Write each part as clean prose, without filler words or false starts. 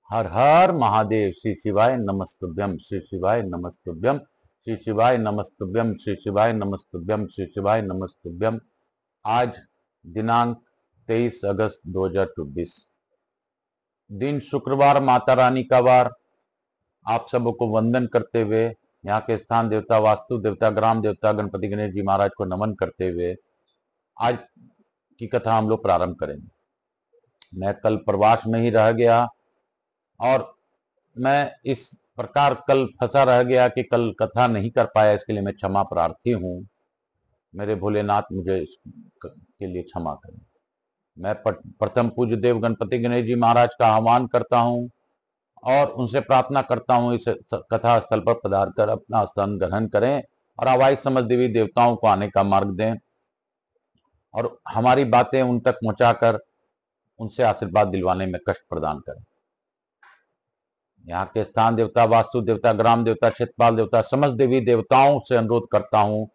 हर हर महादेव। श्री शिवाय नमस्तुभ्यम, श्री शिवाय नमस्तुभ्यम, श्री शिवाय नमस्तुभ्यम, श्री शिवाय नमस्तुभ्यम, श्री शिवाय नमस्तुभ्यम। आज दिनांक 23 अगस्त 2024, दिन शुक्रवार, माता रानी का वार। आप सबको वंदन करते हुए, यहाँ के स्थान देवता, वास्तु देवता, ग्राम देवता गणपति गणेश जी महाराज को नमन करते हुए आज की कथा हम लोग प्रारंभ करेंगे। मैं कल प्रवास में ही रह गया और मैं इस प्रकार कल फंसा रह गया कि कल कथा नहीं कर पाया। इसके लिए मैं क्षमा प्रार्थी हूँ। मेरे भोलेनाथ मुझे इसके लिए क्षमा करें। मैं प्रथम पूज्य देव गणपति गणेश जी महाराज का आह्वान करता हूँ और उनसे प्रार्थना करता हूँ इस कथा स्थल पर पधार कर अपना स्थान ग्रहण करें और आवाज समझ देवी देवताओं को आने का मार्ग दें और हमारी बातें उन तक पहुंचाकर उनसे आशीर्वाद दिलवाने में कष्ट प्रदान करें। यहाँ के स्थान देवता, वास्तु देवता, ग्राम देवता, क्षेत्रपाल देवता, समस्त देवी देवताओं से अनुरोध करता हूँ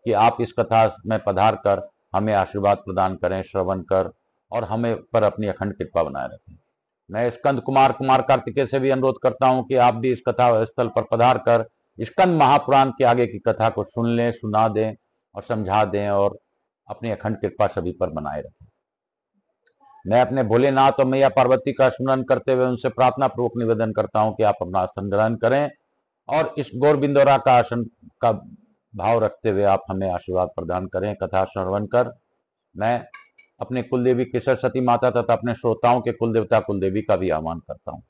कि आप इस कथा में पधार कर हमें आशीर्वाद प्रदान करें, श्रवण कर और हमें पर अपनी अखंड कृपा बनाए रखें। मैं स्कंद कुमार कार्तिकेय से भी अनुरोध करता हूँ कि आप भी इस कथा स्थल पर पधार कर स्कंद महापुराण के आगे की कथा को सुन लें, सुना दें और समझा दें और अपनी अखंड कृपा सभी पर बनाए रखें। मैं अपने भोलेनाथ और मैया पार्वती का स्मरण करते हुए उनसे प्रार्थना पूर्वक निवेदन करता हूं कि आप अपना आसन ग्रहण करें और इस गौरबिंदोरा का आसन का भाव रखते हुए आप हमें आशीर्वाद प्रदान करें। कथा श्रवण कर मैं अपने कुलदेवी केसर सती माता तथा अपने श्रोताओं के कुलदेवता कुलदेवी का भी आह्वान करता हूं।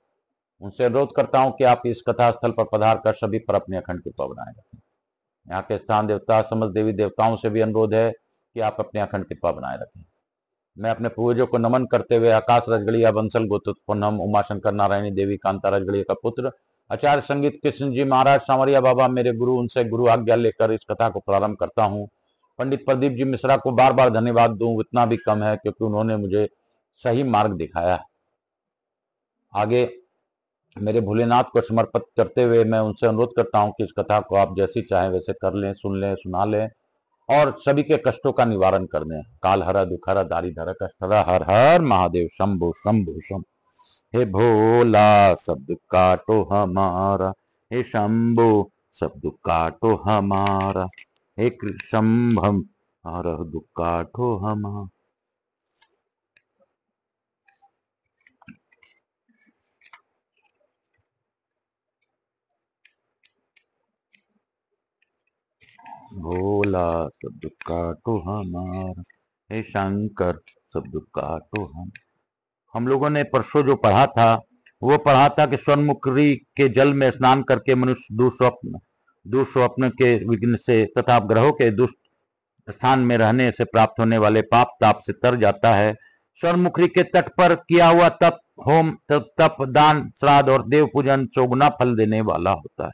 उनसे अनुरोध करता हूं कि आप इस कथा स्थल पर पधार कर सभी पर अपनी अखंड कृपा बनाए रखें। यहाँ के स्थान देवता, समस्त देवी देवताओं से भी अनुरोध है कि आप अपनी अखंड कृपा बनाए रखें। मैं अपने पूर्वजों को नमन करते हुए आकाश रजगड़िया बंसल गोतुत्पन्नम उमाशंकर नारायणी देवी कांता रजगड़िया का पुत्र आचार्य संगीत कृष्ण जी महाराज सांवरिया बाबा मेरे गुरु, उनसे गुरु आज्ञा लेकर इस कथा को प्रारंभ करता हूँ। पंडित प्रदीप जी मिश्रा को बार बार धन्यवाद दूं इतना भी कम है, क्योंकि उन्होंने मुझे सही मार्ग दिखाया। आगे मेरे भोलेनाथ को समर्पित करते हुए मैं उनसे अनुरोध करता हूँ कि इस कथा को आप जैसी चाहें वैसे कर लें, सुन लें, सुना लें और सभी के कष्टों का निवारण कर दें। काल हरा, दुख हरा, दारी धरा, कष्ट हरा। हर हर महादेव। शंभु शंभु शंभु। हे भोला सब दुख काटो हमारा, हे शंभु सब दुख काटो हमारा, हे शंभम हर दुख काटो हमारा। भोला सब दुख काटो हमारा, हे शंकर सब दुख काटो हम लोगों ने परसों जो पढ़ा था वो पढ़ा था कि स्वर्णमुखी के जल में स्नान करके मनुष्य दुष्स्वप्न के विघ्न से तथा ग्रहों के दुष्ट स्थान में रहने से प्राप्त होने वाले पाप ताप से तर जाता है। स्वर्णमुखी के तट पर किया हुआ तप, होम, तप, दान, श्राद्ध और देव पूजन चौगुना फल देने वाला होता है।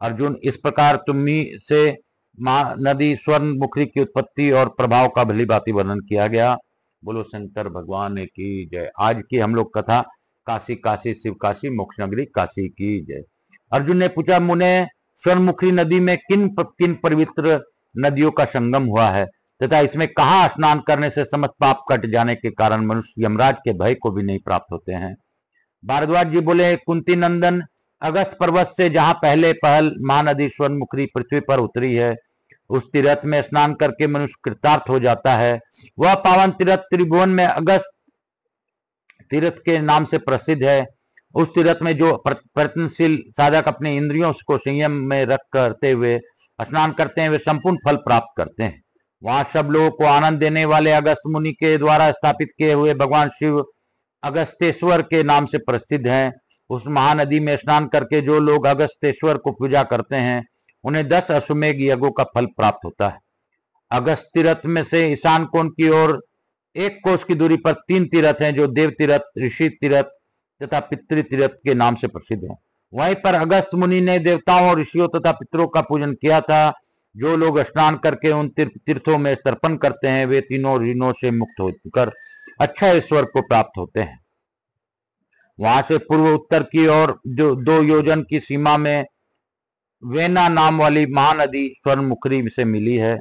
अर्जुन, इस प्रकार तुम्ही से नदी स्वर्णमुखी की उत्पत्ति और प्रभाव का भली भांति वर्णन किया गया। बोलो शंकर भगवान की जय। आज की हम लोग कथा काशी काशी शिव काशी मोक्ष नगरी काशी की जय। अर्जुन ने पूछा, मुने स्वर्णमुखी नदी में किन किन पवित्र नदियों का संगम हुआ है तथा इसमें कहाँ स्नान करने से समस्त पाप कट जाने के कारण मनुष्य यमराज के भय को भी नहीं प्राप्त होते हैं। भारद्वाज जी बोले, कुंती नंदन, अगस्त पर्वत से जहां पहले पहल महानदी स्वर्णमुखी पृथ्वी पर उतरी है उस तीर्थ में स्नान करके मनुष्य कृतार्थ हो जाता है। वह पावन तीर्थ त्रिभुवन में अगस्त तीर्थ के नाम से प्रसिद्ध है। उस तीर्थ में जो प्रयत्नशील साधक अपने इंद्रियों को संयम में रख करते हुए स्नान करते हैं वे संपूर्ण फल प्राप्त करते हैं। वहां सब लोगों को आनंद देने वाले अगस्त मुनि के द्वारा स्थापित किए हुए भगवान शिव अगस्तेश्वर के नाम से प्रसिद्ध हैं। उस महानदी में स्नान करके जो लोग अगस्तेश्वर को पूजा करते हैं उन्हें 10 अश्वमेघ यज्ञों का फल प्राप्त होता है। अगस्त तीर्थ में से ईशान कोण की ओर 1 कोस की दूरी पर 3 तीर्थ हैं जो देव तीर्थ, ऋषि तीर्थ तथा पितृ तीर्थ के नाम से प्रसिद्ध हैं। वहीं पर अगस्त मुनि ने देवताओं और ऋषियों तथा पितरों का पूजन किया था। जो लोग स्नान करके उन तीर्थों में तर्पण करते हैं वे तीनों ऋणों से मुक्त होकर अच्छा ईश्वर को प्राप्त होते हैं। वहां से पूर्व उत्तर की ओर जो 2 योजन की सीमा में वेना नाम वाली महानदी स्वर्णमुखी से मिली है।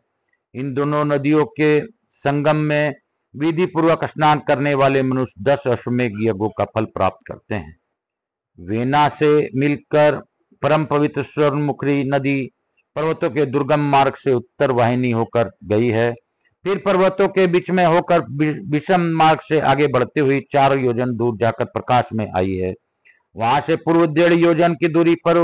इन दोनों नदियों के संगम में विधि पूर्वक स्नान करने वाले मनुष्य 10 अश्वमेघ यज्ञों का फल प्राप्त करते हैं। वेना से मिलकर परम पवित्र स्वर्णमुखी नदी पर्वतों के दुर्गम मार्ग से उत्तर वाहिनी होकर गई है, फिर पर्वतों के बीच में होकर विषम मार्ग से आगे बढ़ती हुई 4 योजन दूर जाकर प्रकाश में आई है। वहां से पूर्व 1.5 योजन की दूरी पर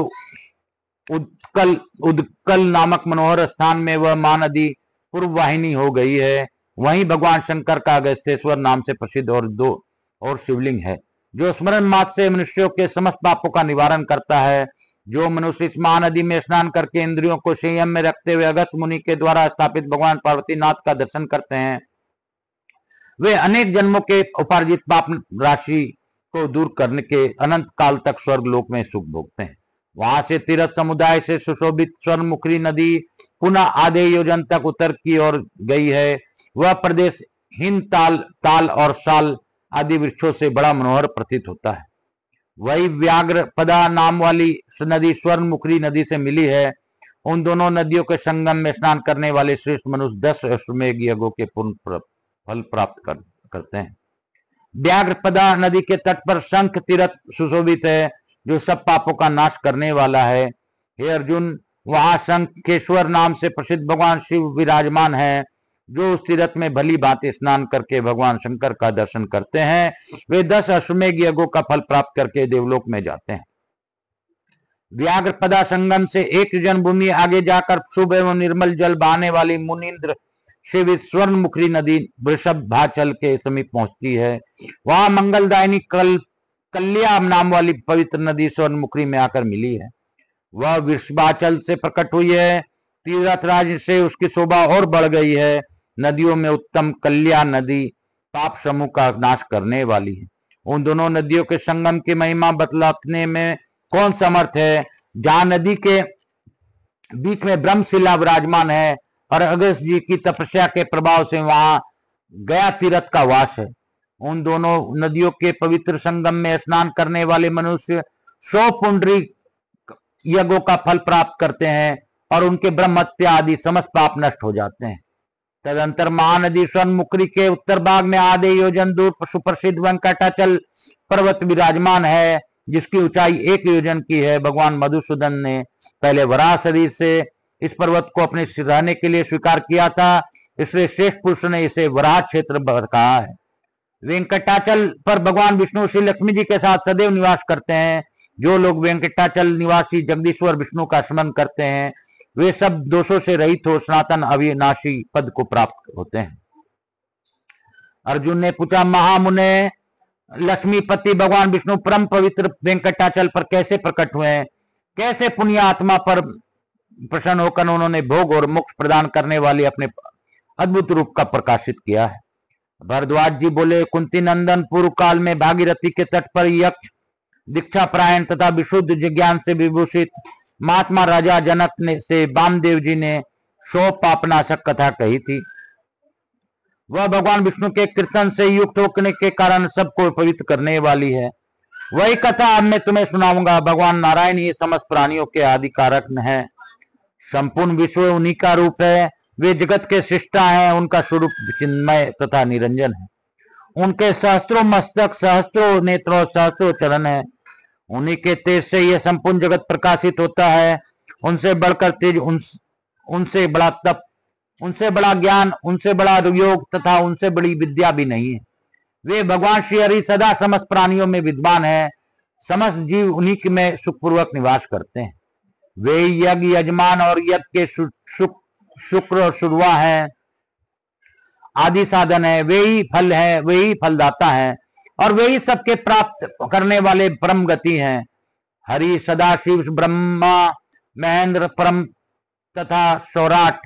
उदकल नामक मनोहर स्थान में वह महानदी पूर्व वाहिनी हो गई है। वहीं भगवान शंकर का अगस्त्येश्वर नाम से प्रसिद्ध और 2 और शिवलिंग है, जो स्मरण मात्र से मनुष्यों के समस्त पापों का निवारण करता है। जो मनुष्य इस महानदी में स्नान करके इंद्रियों को संयम में रखते हुए अगस्त मुनि के द्वारा स्थापित भगवान पार्वतीनाथ का दर्शन करते हैं, वे अनेक जन्मों के उपार्जित पाप राशि को दूर करने के अनंत काल तक स्वर्ग लोक में सुख भोगते हैं। वहां से तीर्थ समुदाय से सुशोभित स्वर्णमुखी नदी पुनः आधे योजन तक उत्तर की ओर गई है। वह प्रदेश हिंद ताल और साल आदि वृक्षों से बड़ा मनोहर प्रतीत होता है। वही व्याघ्रपदा नाम वाली नदी स्वर्णमुखी नदी से मिली है। उन दोनों नदियों के संगम में स्नान करने वाले श्रेष्ठ मनुष्य 10 अश्वमेध यज्ञों के पूर्ण फल प्राप्त करते हैं। व्याघ्रपदा नदी के तट पर शंख तीर्थ सुशोभित है, जो सब पापों का नाश करने वाला है। हे अर्जुन, वहां शंखेश्वर नाम से प्रसिद्ध भगवान शिव विराजमान है। जो उस तीर्थ में भली भांति स्नान करके भगवान शंकर का दर्शन करते हैं, वे 10 अश्वमेध यज्ञों का फल प्राप्त करके देवलोक में जाते हैं। व्याघ्रपदा संगम से 1 योजन भूमि आगे जाकर शुभ एवं निर्मल जल बहाने वाली मुनीन्द्र सेवित स्वर्णमुखी नदी वृषभाचल के समीप पहुंचती है। वहां मंगलदायिनी कल्या नाम वाली पवित्र नदी स्वर्णमुखी में आकर मिली है। वह वृषभाचल से प्रकट हुई है। तीर्थराज से उसकी शोभा और बढ़ गई है। नदियों में उत्तम कल्या नदी पाप समूह का नाश करने वाली है। उन दोनों नदियों के संगम की महिमा बतलाने में कौन समर्थ है। जहां नदी के बीच में ब्रह्मशिला विराजमान है और अगस्त जी की तपस्या के प्रभाव से वहां गया तीर्थ का वास है। उन दोनों नदियों के पवित्र संगम में स्नान करने वाले मनुष्य 100 पुंडरी यज्ञों का फल प्राप्त करते हैं और उनके ब्रह्म हत्या आदि समस्त पाप नष्ट हो जाते हैं। तदंतर महानदी स्वर्णमुखी के उत्तर भाग में आधे योजन दूर सुप्रसिद्ध वेंकटाचल पर्वत विराजमान है, जिसकी ऊंचाई 1 योजन की है। भगवान मधुसूदन ने पहले वराह शरीर से इस पर्वत को अपने रहने के लिए स्वीकार किया था, इसलिए श्रेष्ठ पुरुष ने इसे वराह क्षेत्र कहा है। वेंकटाचल पर भगवान विष्णु श्री लक्ष्मी जी के साथ सदैव निवास करते हैं। जो लोग वेंकटाचल निवासी जगदीश्वर विष्णु का स्मरण करते हैं, वे सब दोषों से रहित हो सनातन अविनाशी पद को प्राप्त होते हैं। अर्जुन ने पूछा, महामुने, लक्ष्मीपति भगवान विष्णु परम पवित्र वेंकटाचल पर कैसे प्रकट हुए हैं? कैसे पुण्य आत्मा पर प्रसन्न होकर उन्होंने भोग और मोक्ष प्रदान करने वाले अपने अद्भुत रूप का प्रकाशित किया है? भरद्वाज जी बोले, कुंती नंदन, पूर्व काल में भागीरथी के तट पर यक्ष दीक्षा प्रायण तथा विशुद्ध ज्ञान से विभूषित महात्मा राजा जनक ने से वामदेव जी ने 100 पापनाशक कथा कही थी। वह भगवान विष्णु के कीर्तन से युक्त होने के कारण सबको पवित्र करने वाली है। वही कथा अब मैं तुम्हें सुनाऊंगा। भगवान नारायण ही समस्त प्राणियों के आदि कारक है। संपूर्ण विश्व उन्हीं का रूप है। वे जगत के सृष्टा हैं। उनका स्वरूप चिन्मय तथा निरंजन है। उनके सहस्त्रों मस्तक, सहस्त्रों नेत्र, सहस्त्रों चरण है। उन्हीं के तेज से यह संपूर्ण जगत प्रकाशित होता है। उनसे बढ़कर तेज, उनसे बड़ा तप, उनसे बड़ा ज्ञान, उनसे बड़ा योग तथा उनसे बड़ी विद्या भी नहीं है। वे भगवान श्री हरि सदा समस्त प्राणियों में विद्वान है। समस्त जीव उन्हीं में सुखपूर्वक निवास करते हैं। वे यज्ञ यजमान और यज्ञ के शुक्र और शुरुआ है, आदि साधन है। वे ही फल है, वे ही फलदाता है और वे ही सबके प्राप्त करने वाले परम गति हैं। हरि, सदाशिव, ब्रह्मा, महेंद्र, परम तथा सौराट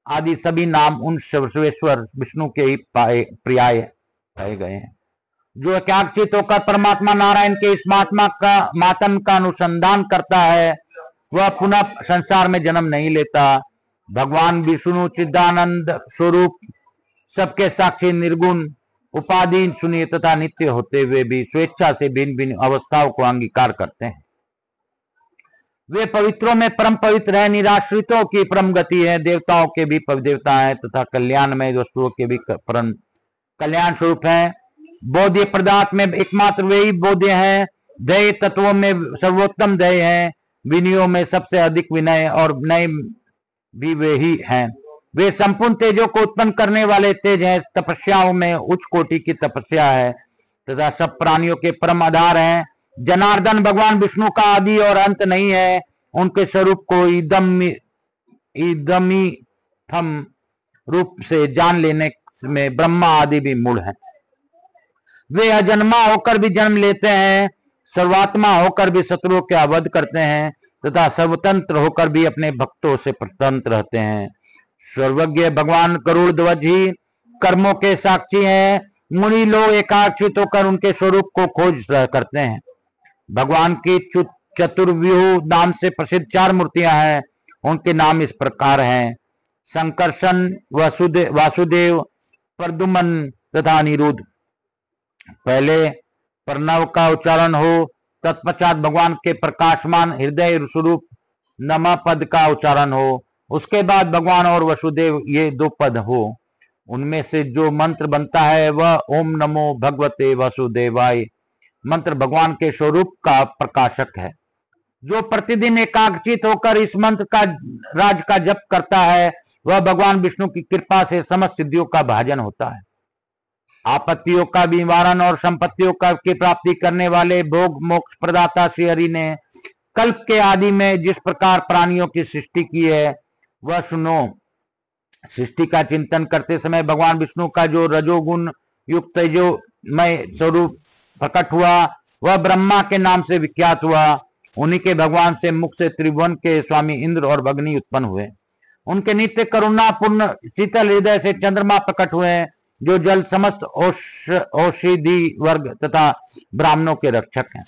आदि सभी नाम उन सर्वेश्वर विष्णु के ही पर्याय पाए गए हैं। जो एकाग्रचित होकर परमात्मा नारायण के इस मातम का अनुसंधान करता है, वह पुनः संसार में जन्म नहीं लेता। भगवान विष्णु चिदानंद स्वरूप, सबके साक्षी, निर्गुण, उपाधि शून्य तथा नित्य होते हुए भी स्वेच्छा से भिन्न भिन्न अवस्थाओं को अंगीकार करते हैं। वे पवित्रों में परम पवित्र है। निराश्रितों की परम गति है। देवताओं के भी देवता है तथा कल्याणमय वस्तुओं के भी परम कल्याण स्वरूप है। बोध्य पदार्थ में एकमात्र वे ही बोध्य है। दया तत्वों में सर्वोत्तम दया है, विनयों में सबसे अधिक विनय और नए भी वे ही हैं। वे संपूर्ण तेजों को उत्पन्न करने वाले तेज हैं, तपस्याओं में उच्च कोटि की तपस्या है तथा सब प्राणियों के परम आधार हैं। जनार्दन भगवान विष्णु का आदि और अंत नहीं है। उनके स्वरूप को इदमिथम रूप से जान लेने में ब्रह्मा आदि भी मूल हैं। वे अजन्मा होकर भी जन्म लेते हैं, सर्वात्मा होकर भी शत्रुओं के वध करते हैं तथा सर्वतंत्र होकर भी अपने भक्तों से स्वतंत्र रहते हैं। सर्वज्ञ भगवान गरुड़ ध्वज ही कर्मों के साक्षी हैं। मुनि लोग एकाग्रचित होकर उनके स्वरूप को खोज करते हैं। भगवान की चतुर्व्यूह नाम से प्रसिद्ध 4 मूर्तियां हैं। उनके नाम इस प्रकार हैं: संकर्षण, वासुदेव, प्रद्युमन तथा अनिरुद्ध। पहले प्रणव का उच्चारण हो, तत्पश्चात भगवान के प्रकाशमान हृदय स्वरूप नमः पद का उच्चारण हो, उसके बाद भगवान और वसुदेव ये 2 पद हो। उनमें से जो मंत्र बनता है वह ओम नमो भगवते वासुदेवाय मंत्र भगवान के स्वरूप का प्रकाशक है। जो प्रतिदिन एकाग्रचित होकर इस मंत्र का राज का जप करता है वह भगवान विष्णु की कृपा से समस्त सिद्धियों का भाजन होता है। आपत्तियों का निवारण और संपत्तियों का की प्राप्ति करने वाले भोग मोक्ष प्रदाता श्री हरि ने कल्प के आदि में जिस प्रकार प्राणियों की सृष्टि की है वह सुनो। सृष्टि का चिंतन करते समय भगवान विष्णु का जो रजोगुण युक्त तेजोमय स्वरूप प्रकट हुआ वह ब्रह्मा के नाम से विख्यात हुआ। उन्हीं के भगवान से मुख से त्रिभुवन के स्वामी इंद्र और अग्नि उत्पन्न हुए। उनके नित्य करुणा पूर्ण शीतल हृदय से चंद्रमा प्रकट हुए जो जल समस्त औषधि वर्ग तथा ब्राह्मणों के रक्षक हैं।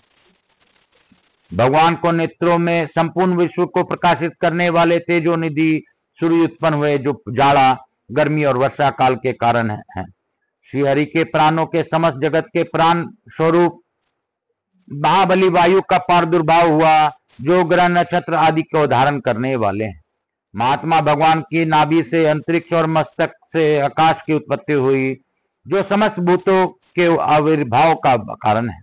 भगवान को नेत्रों में संपूर्ण विश्व को प्रकाशित करने वाले तेजोनिधि सूर्य उत्पन्न हुए जो जाड़ा, गर्मी और वर्षा काल के कारण हैं। श्री हरि के प्राणों के समस्त जगत के प्राण स्वरूप महाबली वायु का प्रादुर्भाव हुआ जो ग्रह नक्षत्र आदि को धारण करने वाले हैं। महात्मा भगवान की नाभि से अंतरिक्ष और मस्तक से आकाश की उत्पत्ति हुई जो समस्त भूतों के आविर्भाव का कारण है।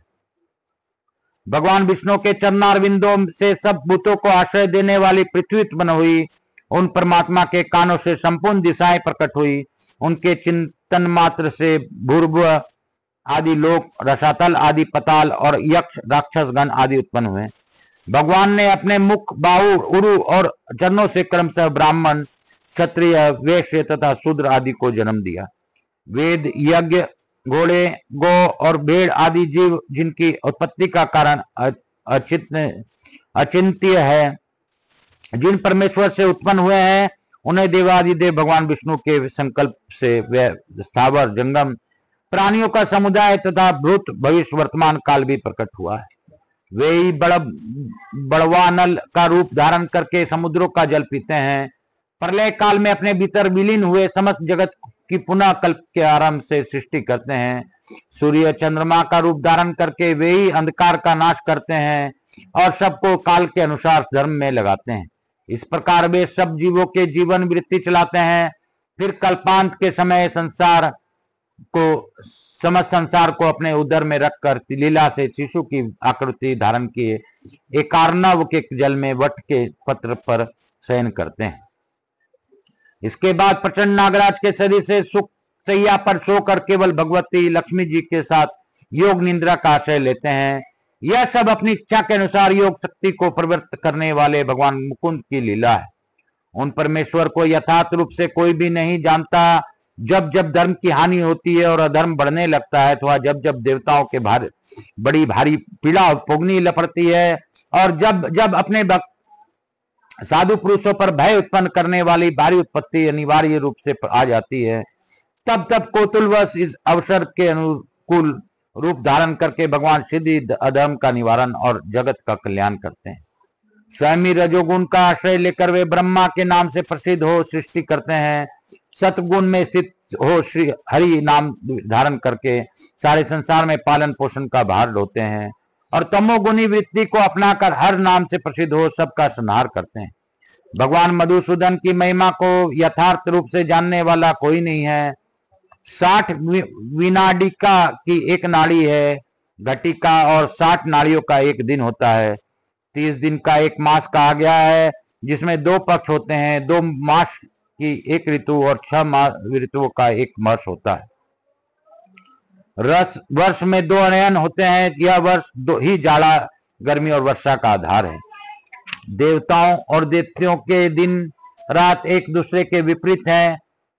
भगवान विष्णु के चरणारविंदों से सब भूतों को आश्रय देने वाली पृथ्वी उत्पन्न हुई। उन परमात्मा के कानों से संपूर्ण दिशाएं प्रकट हुई। उनके चिंतन मात्र से भूर्भुव आदि लोक, रसातल आदि पताल और यक्ष राक्षस गण आदि उत्पन्न हुए। भगवान ने अपने मुख, बाहु, उरु और चरणों से क्रमशः ब्राह्मण, क्षत्रिय, वैश्य तथा शूद्र आदि को जन्म दिया। वेद, यज्ञ, घोड़े, गौ और भेड़ आदि जीव जिनकी उत्पत्ति का कारण अचिंत्य है, जिन परमेश्वर से उत्पन्न हुए हैं, उन्हें देवादिदेव भगवान विष्णु के संकल्प से वे स्थावर जंगम प्राणियों का समुदाय तथा भूत भविष्य वर्तमान काल भी प्रकट हुआ है। वे ही बड़वानल का रूप धारण करके समुद्रों का जल पीते हैं। प्रलय काल में अपने भीतर विलीन हुए समस्त जगत की पुनः कल्प के आरंभ से सृष्टि करते हैं। सूर्य चंद्रमा का रूप धारण करके वे ही अंधकार का नाश करते हैं और सबको काल के अनुसार धर्म में लगाते हैं। इस प्रकार वे सब जीवों के जीवन वृत्ति चलाते हैं। फिर कल्पांत के समय समस्त संसार को अपने उदर में रखकर लीला से शिशु की आकृति धारण किए एक अर्णव के जल में वट के पत्र पर शयन करते हैं। इसके बाद प्रचंड नागराज के शरीर से सुख सैया पर सोकर केवल भगवती लक्ष्मी जी के साथ योग निद्रा का आश्रय लेते हैं। यह सब अपनी इच्छा के अनुसार योग शक्ति को प्रवृत्त करने वाले भगवान मुकुंद की लीला है। उन परमेश्वर को यथार्थ रूप से कोई भी नहीं जानता। जब जब धर्म की हानि होती है और अधर्म बढ़ने लगता है अथवा जब जब देवताओं के बड़ी भारी पीड़ा भोगनी पड़ती है और जब जब अपने साधु पुरुषों पर भय उत्पन्न करने वाली भारी उत्पत्ति अनिवार्य रूप से आ जाती है, तब तब कोतुलवश इस अवसर के अनुकूल रूप धारण करके भगवान सिद्धि अधर्म का निवारण और जगत का कल्याण करते हैं। स्वयं रजोगुण का आश्रय लेकर वे ब्रह्मा के नाम से प्रसिद्ध हो सृष्टि करते हैं। सतगुण में स्थित हो श्री हरि नाम धारण करके सारे संसार में पालन पोषण का भार ढोते हैं और तमोगुणी वृत्ति को अपनाकर हर नाम से प्रसिद्ध हो सबका संहार करते हैं। भगवान मधुसूदन की महिमा को यथार्थ रूप से जानने वाला कोई नहीं है। 60 विनाडिका की एक नाड़ी है घटिका और 60 नाड़ियों का एक दिन होता है। 30 दिन का एक मास कहा गया है, जिसमें 2 पक्ष होते हैं। 2 मास की एक ऋतु और 6 ऋतुओं का एक वर्ष होता है। वर्ष में 2 अनयन होते हैं। यह वर्ष ही जाड़ा, गर्मी और वर्षा का आधार है। देवताओं और दैत्यों के दिन रात एक दूसरे के विपरीत हैं।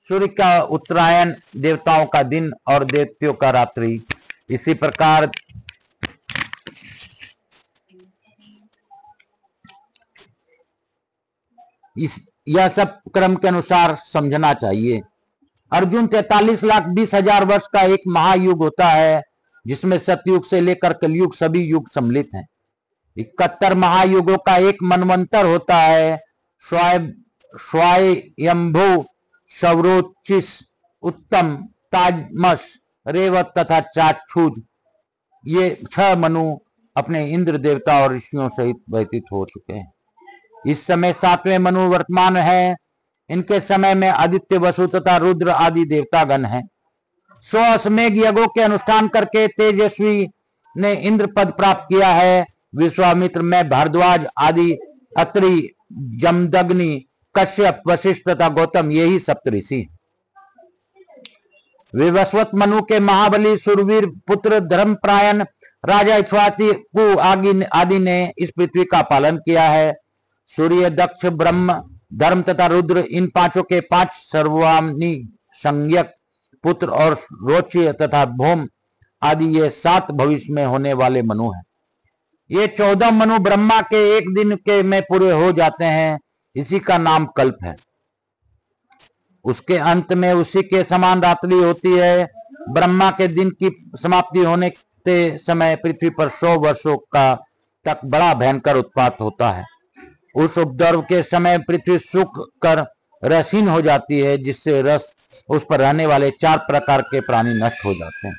सूर्य का उत्तरायण देवताओं का दिन और दैत्यों का रात्रि। इसी प्रकार यह सब क्रम के अनुसार समझना चाहिए। अर्जुन 43,20,000 वर्ष का एक महायुग होता है, जिसमें सतयुग से लेकर कलयुग सभी युग सम्मिलित हैं। 71 महायुगों का एक मनवंतर होता है। स्वयंभू, सौरोचिस, उत्तम, ताजमस, रेवत तथा चाक्षुज, ये 6 मनु अपने इंद्र देवता और ऋषियों सहित व्यतीत हो चुके हैं। इस समय 7वें मनु वर्तमान है। इनके समय में आदित्य, वसु तथा रुद्र आदि देवतागण हैं। 100 अश्वमेध यज्ञों के अनुष्ठान करके तेजस्वी ने इंद्र पद प्राप्त किया है। विश्वामित्र में भारद्वाज आदि, अत्रि, जमदग्नि, कश्यप, वशिष्ठ तथा गौतम, यही सप्तऋषि। विवस्वत मनु के महाबली सुरवीर पुत्र धर्मपरायण राजा इक्ष्वाकु आदि ने इस पृथ्वी का पालन किया है। सूर्य, दक्ष, ब्रह्म, धर्म तथा रुद्र, इन पांचों के 5 सर्वानी संज्ञक पुत्र और रोच्य तथा भौम आदि ये 7 भविष्य में होने वाले मनु हैं। ये 14 मनु ब्रह्मा के एक दिन के में पूरे हो जाते हैं। इसी का नाम कल्प है। उसके अंत में उसी के समान रात्रि होती है। ब्रह्मा के दिन की समाप्ति होने के समय पृथ्वी पर 100 वर्षों का तक बड़ा भयंकर उत्पात होता है। उस उपद्रव के समय पृथ्वी सूख कर रसहीन हो जाती है, जिससे रस उस पर रहने वाले 4 प्रकार के प्राणी नष्ट हो जाते हैं।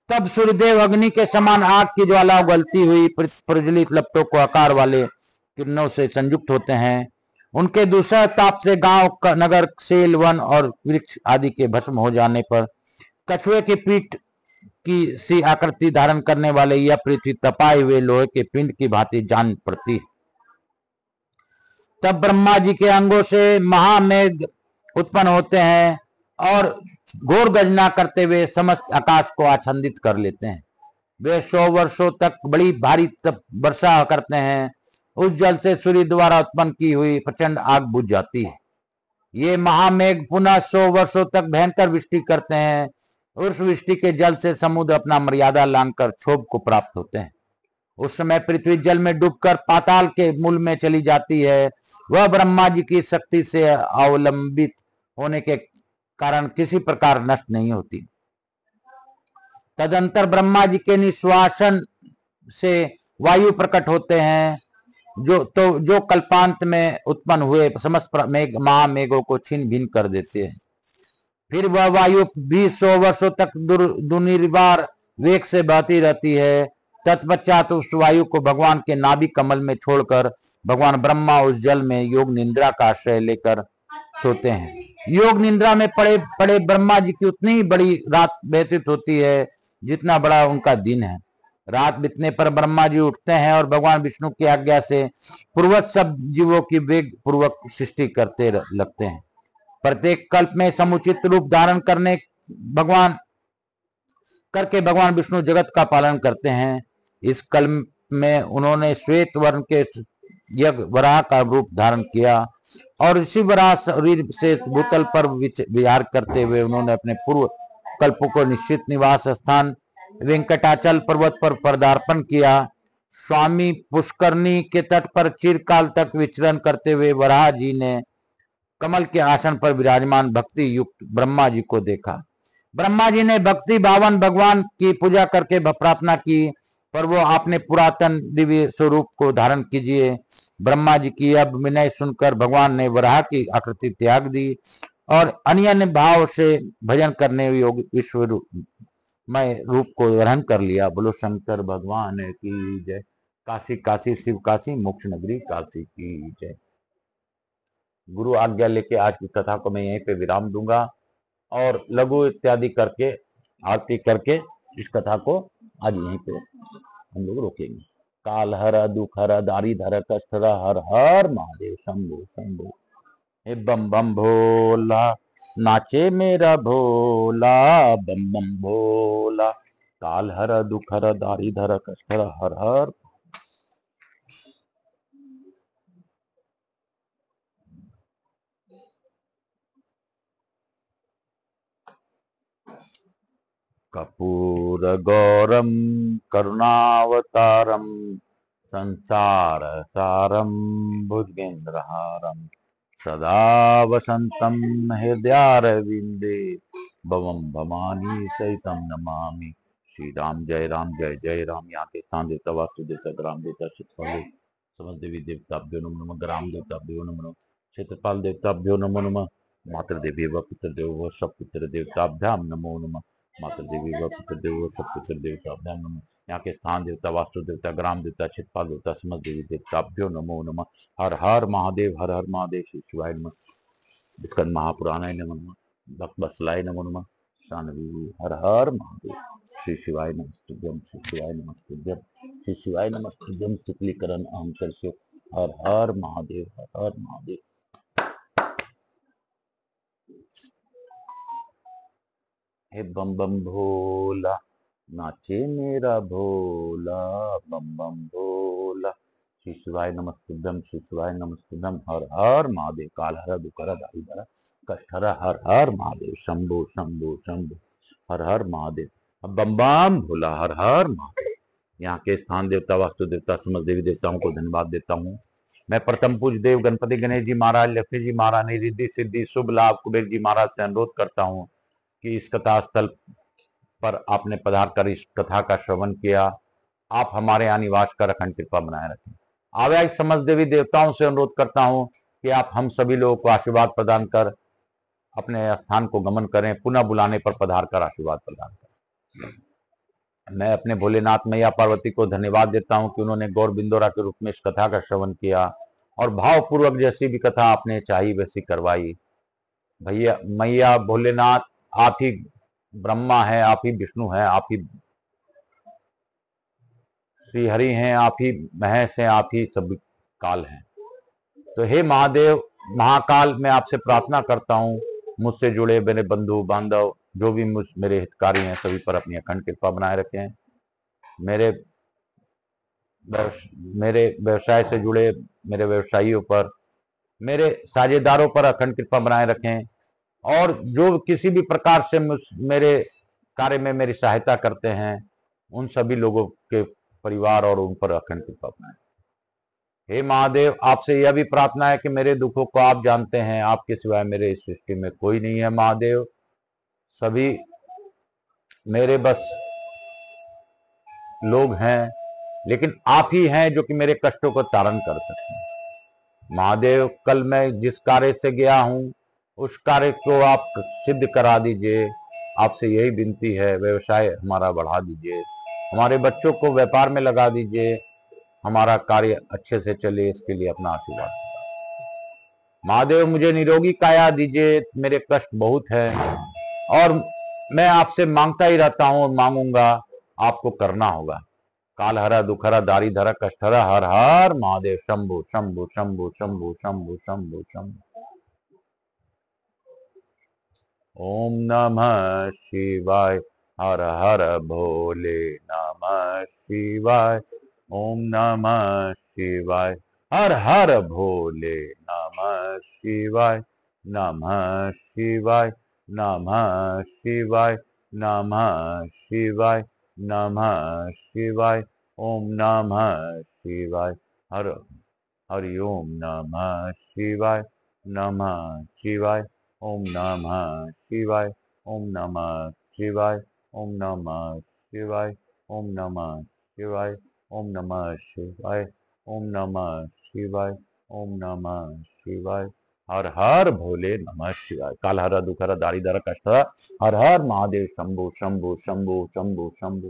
तब सूर्यदेव अग्नि के समान आग की ज्वाला उगलती हुई प्रज्वलित लपटों को आकार वाले किरणों से संयुक्त होते हैं। उनके दूसरा ताप से गांव, नगर, सेल, वन और वृक्ष आदि के भस्म हो जाने पर कछुए की पीठ की सी आकृति धारण करने वाले यह पृथ्वी तपाए हुए लोहे के पिंड की भांति जान पड़ती है। तब ब्रह्मा जी के अंगों से महामेघ उत्पन्न होते हैं और घोर गर्जना करते हुए समस्त आकाश को आच्छादित कर लेते हैं। वे 100 वर्षों तक बड़ी भारी वर्षा करते हैं। उस जल से सूर्य द्वारा उत्पन्न की हुई प्रचंड आग बुझ जाती है। ये महामेघ पुनः 100 वर्षों तक भयंकर वृष्टि करते हैं। उस वृष्टि के जल से समुद्र अपना मर्यादा लांघकर क्षोभ को प्राप्त होते हैं। उस समय पृथ्वी जल में डूबकर पाताल के मूल में चली जाती है। वह ब्रह्मा जी की शक्ति से अवलंबित होने के कारण किसी प्रकार नष्ट नहीं होती। तदंतर ब्रह्मा जी के निश्वासन से वायु प्रकट होते हैं, जो कल्पांत में उत्पन्न हुए समस्त महामेघों को छीन भिन्न कर देते हैं। फिर वह वायु भी 100 वर्षों तक दुर्निवार वेग से बहती रहती है। तत्पश्चात उस वायु को भगवान के नाभि कमल में छोड़कर भगवान ब्रह्मा उस जल में योग निद्रा का आश्रय लेकर सोते हैं। योग निद्रा में पड़े पड़े ब्रह्मा जी की उतनी ही बड़ी रात व्यतीत होती है जितना बड़ा उनका दिन है। रात बीतने पर ब्रह्मा जी उठते हैं और भगवान विष्णु की आज्ञा से पूर्वज सब जीवों की वेग पूर्वक सृष्टि करते लगते हैं। प्रत्येक कल्प में समुचित रूप धारण भगवान विष्णु जगत का पालन करते हैं। इस कल्प में उन्होंने श्वेत वर्ण के यज्ञ वराह का रूप धारण किया और इसी वराह शरीर से भूतल पर विहार करते हुए उन्होंने अपने पूर्व कल्पों को निश्चित निवास स्थान वेंकटाचल पर्वत पर पदार्पण किया। स्वामी पुष्करणी के तट पर चिरकाल तक विचरण करते हुए वराह जी ने कमल के आसन पर विराजमान भक्ति युक्त ब्रह्मा जी को देखा। ब्रह्मा जी ने भक्ति भावन भगवान की पूजा करके प्रार्थना की, पर वो आपने पुरातन दिव्य स्वरूप को धारण कीजिए। ब्रह्मा जी की अब विनय सुनकर भगवान ने वराह की आकृति त्याग दी और अन्य भाव से भजन करने योग विश्व मय रूप को ग्रहण कर लिया। बोलो शंकर भगवान की जय। काशी काशी शिव काशी, मोक्ष नगरी काशी की जय। गुरु आज्ञा लेके आज की कथा को मैं यहीं पे विराम दूंगा और लघु इत्यादि करके आरती करके इस कथा को आज यहीं पे हम लोग रोकेंगे। काल हर दुख हर दारी धर कष्ट हर, हर हर महादेव शंभो शंभो। हे बम बम भोला नाचे मेरा भोला, बम बम भोला। काल हर दुख हर दारी धर कष्ट हर, हर हर। कर्पूर गौरम करुणावतारम संसार सारम भुजगेन्द्रहारम सदा वसंतम हृदयारविंदे भवम भवानी सहितम नमामि। श्री राम जय जय राम। यहाँ के स्थान देवता वास्तु देवता ग्राम देवता क्षेत्रपाल समस्त देवी देवताभ्यो नमो नमः। ग्राम देवताभ्यो नमो नमः। क्षेत्रपाल देवताभ्यो नमो नमः। मातृ देवी व पितृ देव व सब पितृ देवताभ्याम नमो नमः। मातृ देवी व पितृ देव व सब पितृ देवताभ्याम नमः। यहाँ के स्थान देवता वास्तु देवता ग्राम देवता क्षेत्रपाल देवता समस्त देवी देवताभ्यो नमो नमः। हर हर महादेव हर हर महादेव। श्री शिवाय नमः। स्कंद महापुराणाय नमो नमः। भक्त बसलाय नमो नमः। शानवी हर हर महादेव। श्री शिवाय नमस्तुभ्यम श्री शिवाय नमस्तुभ्यम श्री शिवाय नमस्तुभ्यम शीतलीकरण अहम चर्चो। हर हर महादेव हर हर महादेव। हे बम बम भोला नाचे मेरा भोला, बम बम भोला। श्री शिवाय नमस्तुभ्यम श्री शिवाय नमस्तुभ्यम हर हर महादेव। काल हर दुखर दारी धर कष्ट हर, हर हर महादेव शंभो शंभो शंभो। हर हर महादेव। अब बम बम भोला हर हर महादेव। यहाँ के स्थान देवता वास्तु देवता समस्त देवी देवताओं को धन्यवाद देता हूँ। मैं प्रथम पूज्य देव गणपति गणेश जी महाराज, लक्ष्मी जी महारानी, रिद्धि सिद्धि शुभ लाभ कुबेर जी महाराज से अनुरोध करता हूँ कि इस कथा स्थल पर आपने पधार कर इस कथा का श्रवण किया, आप हमारे यहाँ निवास कर अखंड कृपा बनाए रखें। आवे समस्त देवी देवताओं से अनुरोध करता हूँ कि आप हम सभी लोगों को आशीर्वाद प्रदान कर अपने स्थान को गमन करें, पुनः बुलाने पर पधार कर आशीर्वाद प्रदान करें। मैं अपने भोलेनाथ मैया पार्वती को धन्यवाद देता हूँ कि उन्होंने गौर बिंदोरा के रूप में इस कथा का श्रवण किया और भावपूर्वक जैसी भी कथा आपने चाही वैसी करवाई। भैया मैया भोलेनाथ, आप ही ब्रह्मा है, आप ही विष्णु है, आप ही श्री हरि हैं, आप ही महेश हैं, आप ही सभी काल हैं। तो हे महादेव महाकाल, मैं आपसे प्रार्थना करता हूँ मुझसे जुड़े मेरे बंधु बांधव जो भी मेरे हितकारी हैं सभी पर अपनी अखंड कृपा बनाए रखें। मेरे व्यवसाय से जुड़े मेरे व्यवसायियों पर, मेरे साझेदारों पर अखंड कृपा बनाए रखें और जो किसी भी प्रकार से मेरे कार्य में मेरी सहायता करते हैं उन सभी लोगों के परिवार और उन पर अखंड कृपा बनाए। हे महादेव, आपसे यह भी प्रार्थना है कि मेरे दुखों को आप जानते हैं, आपके सिवाय मेरे इस सृष्टि में कोई नहीं है। महादेव, सभी मेरे बस लोग हैं, लेकिन आप ही हैं जो कि मेरे कष्टों को तारण कर सकते हैं। महादेव, कल मैं जिस कार्य से गया हूं उस कार्य को आप सिद्ध करा दीजिए। आपसे यही विनती है। व्यवसाय हमारा बढ़ा दीजिए, हमारे बच्चों को व्यापार में लगा दीजिए, हमारा कार्य अच्छे से चले, इसके लिए अपना आशीर्वाद। महादेव, मुझे निरोगी काया दीजिए, मेरे कष्ट बहुत है और मैं आपसे मांगता ही रहता हूं और मांगूंगा, आपको करना होगा। काल हरा दुखहरा दारी धरा कष्ट हरा, हर हर महादेव शंभु शंभु शंभु शंभु शंभु शंभु शंभु। ओम नमः शिवाय, हर हर भोले नमः शिवाय। ओम नमः शिवाय, हर हर भोले नमः शिवाय। नमः शिवाय नमः शिवाय नमः शिवाय नमः शिवाय। ओम नमः शिवाय, हरि ओम नमः शिवाय नमः शिवाय। ओम नमः शिवाय, ओम नमः शिवाय, ओम नमः शिवाय, ओम नमः शिवाय, ओम नमः शिवाय, ओम नमः शिवाय, ओम नमः शिवाय। हर हर भोले नमः शिवाय। काल हर दुखहर दारी धर कष्ट हर, हर हर महादेव शंभु शंभु शंभु शंभु शंभु।